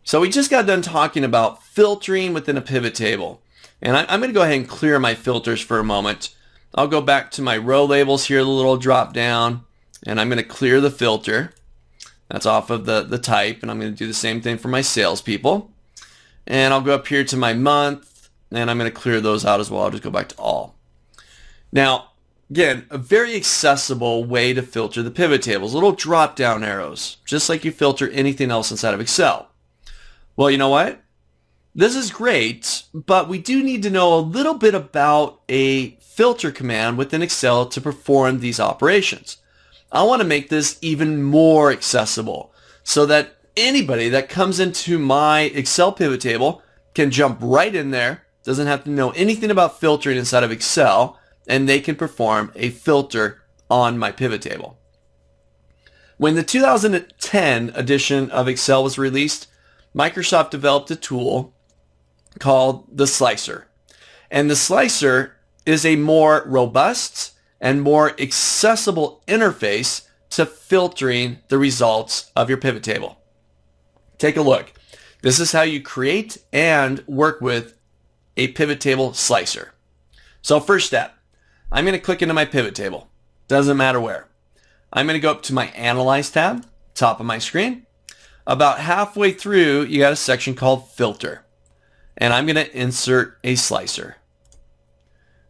So we just got done talking about filtering within a pivot table. And I'm going to go ahead and clear my filters for a moment. I'll go back to my row labels here, the little drop down, and I'm going to clear the filter. That's off of the type, and I'm going to do the same thing for my salespeople. And I'll go up here to my month, and I'm going to clear those out as well. I'll just go back to all. Now, again, a very accessible way to filter the pivot tables, little drop down arrows, just like you filter anything else inside of Excel. Well, you know what? This is great, but we do need to know a little bit about a filter command within Excel to perform these operations. I want to make this even more accessible so that anybody that comes into my Excel pivot table can jump right in there, doesn't have to know anything about filtering inside of Excel, and they can perform a filter on my pivot table. When the 2010 edition of Excel was released, Microsoft developed a tool called the Slicer. And the Slicer is a more robust and more accessible interface to filtering the results of your pivot table. Take a look. This is how you create and work with a pivot table slicer. So first step, I'm going to click into my pivot table. Doesn't matter where. I'm going to go up to my Analyze tab, top of my screen. About halfway through, you got a section called Filter. And I'm going to insert a slicer.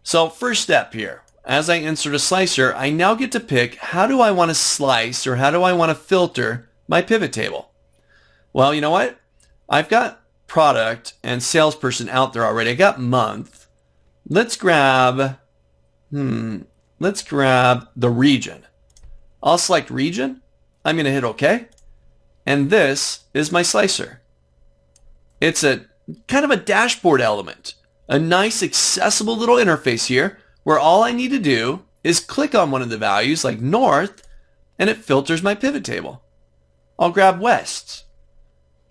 So first step here, as I insert a slicer, I now get to pick how do I want to slice or how do I want to filter my pivot table. Well, you know what? I've got product and salesperson out there already. I got month. Let's grab the region. I'll select region. I'm going to hit OK. And this is my slicer. It's a kind of a dashboard element, a nice accessible little interface here where all I need to do is click on one of the values like north and it filters my pivot table. I'll grab west.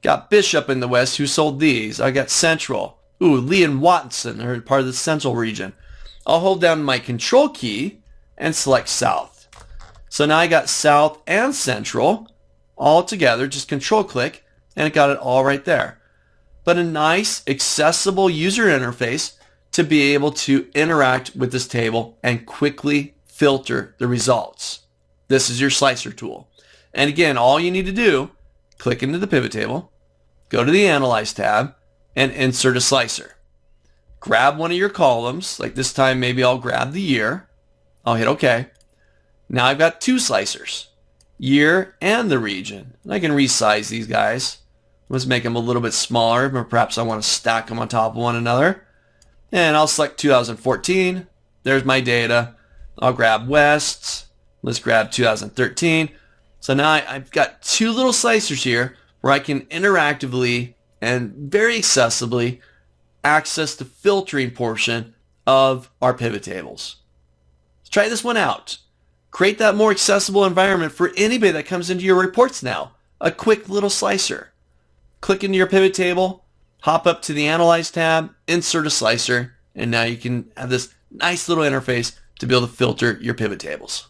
Got Bishop in the west who sold these. I got central. Ooh, Lee and Watson are part of the central region. I'll hold down my control key and select south. So now I got south and central all together, just control click, and it got it all right there. But a nice, accessible user interface to be able to interact with this table and quickly filter the results. This is your slicer tool. And again, all you need to do, click into the pivot table, go to the Analyze tab, and insert a slicer. Grab one of your columns, like this time maybe I'll grab the year. I'll hit OK. Now I've got two slicers, year and the region. And I can resize these guys. Let's make them a little bit smaller, but perhaps I want to stack them on top of one another. And I'll select 2014. There's my data. I'll grab West. Let's grab 2013. So now I've got two little slicers here where I can interactively and very accessibly access the filtering portion of our pivot tables. Let's try this one out. Create that more accessible environment for anybody that comes into your reports now. A quick little slicer. Click into your pivot table, hop up to the Analyze tab, insert a slicer, and now you can have this nice little interface to be able to filter your pivot tables.